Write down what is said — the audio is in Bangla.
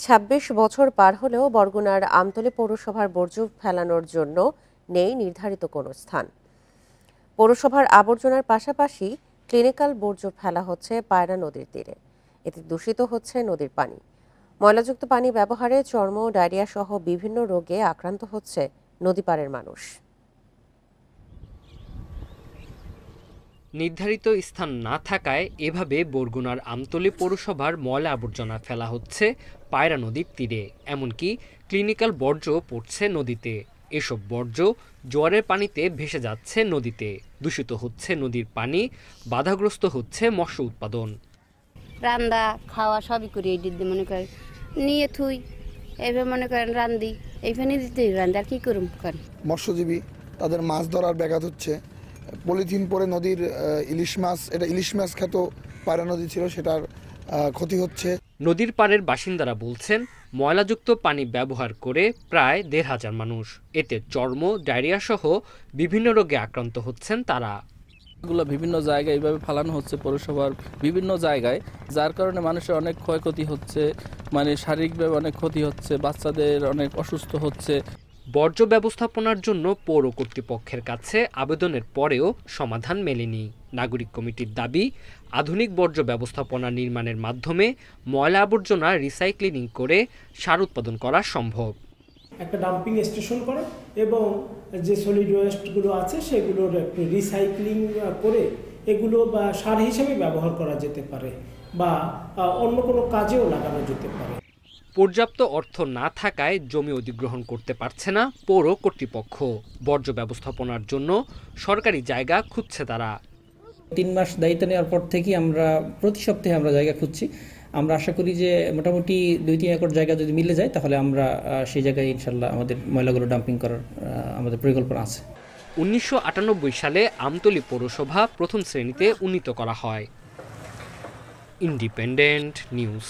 ২৬ বছর পার হলেও বরগুনার আমতলী পৌরসভার বর্জ্য ফেলানোর জন্য নেই নির্ধারিত কোনো স্থান। পৌরসভার আবর্জনার পাশাপাশি ক্লিনিক্যাল বর্জ্য ফেলা হচ্ছে পায়রা নদীর তীরে। এতে দূষিত হচ্ছে নদীর পানি। ময়লাযুক্ত পানি ব্যবহারে চর্ম, ডায়রিয়া সহ বিভিন্ন রোগে আক্রান্ত হচ্ছে নদীপাড়ের মানুষ। নির্ধারিত স্থান না থাকায় এভাবে বরগুনার আমতলী পৌরসভার ময়লা আবর্জনা ফেলা হচ্ছে পায়রা নদীর তীরে। এমনকি ক্লিনিক্যাল বর্জ্য পড়ছে নদীতে। এসব বর্জ্য জোয়ারের পানিতে ভেসে যাচ্ছে নদীতে। দূষিত হচ্ছে নদীর পানি, বাধাগ্রস্ত হচ্ছে মৎস্য উৎপাদন। রান্না খাওয়া সবই করি এই দিদি মনে করেন নিয়ে থুই, এবার মনে করেন রান্ধি এইখানে দিতে রান্ধি আর কি করুম করেন। মৎস্যজীবী তাদের মাছ ধরার ব্যাঘাত হচ্ছে। পলিথিন পরে নদীর ইলিশ মাছ, এটা ইলিশ মাছ খ্যাত পায়রা নদী ছিল, সেটার ক্ষতি হচ্ছে। নদীর পাড়ের বাসিন্দারা বলছেন, ময়লাযুক্ত পানি ব্যবহার করে প্রায় ১৫০০ মানুষ। এতে চর্ম, ডায়রিয়া সহ বিভিন্ন রোগে আক্রান্ত হচ্ছেন তারা। এগুলো বিভিন্ন জায়গায় এইভাবে ফালানো হচ্ছে পৌরসভার বিভিন্ন জায়গায়, যার কারণে মানুষের অনেক ক্ষয়ক্ষতি হচ্ছে, মানে শারীরিকভাবে অনেক ক্ষতি হচ্ছে, বাচ্চাদের অনেক অসুস্থ হচ্ছে। বর্জ্য ব্যবস্থাপনার জন্য পৌর কর্তৃপক্ষের কাছে আবেদনের পরেও সমাধান মেলেনি। নাগরিক কমিটির দাবি, আধুনিক বর্জ্য ব্যবস্থাপনা নির্মাণের মাধ্যমে ময়লা আবর্জনা রিসাইক্লিং করে সার উৎপাদন করা সম্ভব। একটা ডাম্পিং স্টেশন করে এবং যে সলিড ওয়েস্টগুলো আছে সেগুলোর একটু রিসাইক্লিং করে এগুলো বা সার হিসেবে ব্যবহার করা যেতে পারে বা অন্য কোনো কাজেও লাগানো যেতে পারে। পর্যাপ্ত অর্থ না থাকায় জমি অধিগ্রহণ করতে পারছে না পৌর কর্তৃপক্ষ। বর্জ্য ব্যবস্থাপনার জন্য সরকারি জায়গা খুঁজছে তারা। ৩ মাস দায়িত্ব নেওয়ার পর থেকে আমরা প্রতি সপ্তাহে আমরা জায়গা খুঁজছি। আমরা আশা করি যে মোটামুটি ২-৩ একর জায়গা যদি মিলে যায় তাহলে আমরা সেই জায়গায় ইনশাল্লাহ আমাদের ময়লাগুলো ডাম্পিং করার আমাদের পরিকল্পনা আছে। ১৯৯৮ সালে আমতলী পৌরসভা প্রথম শ্রেণীতে উন্নীত করা হয়। Independent news.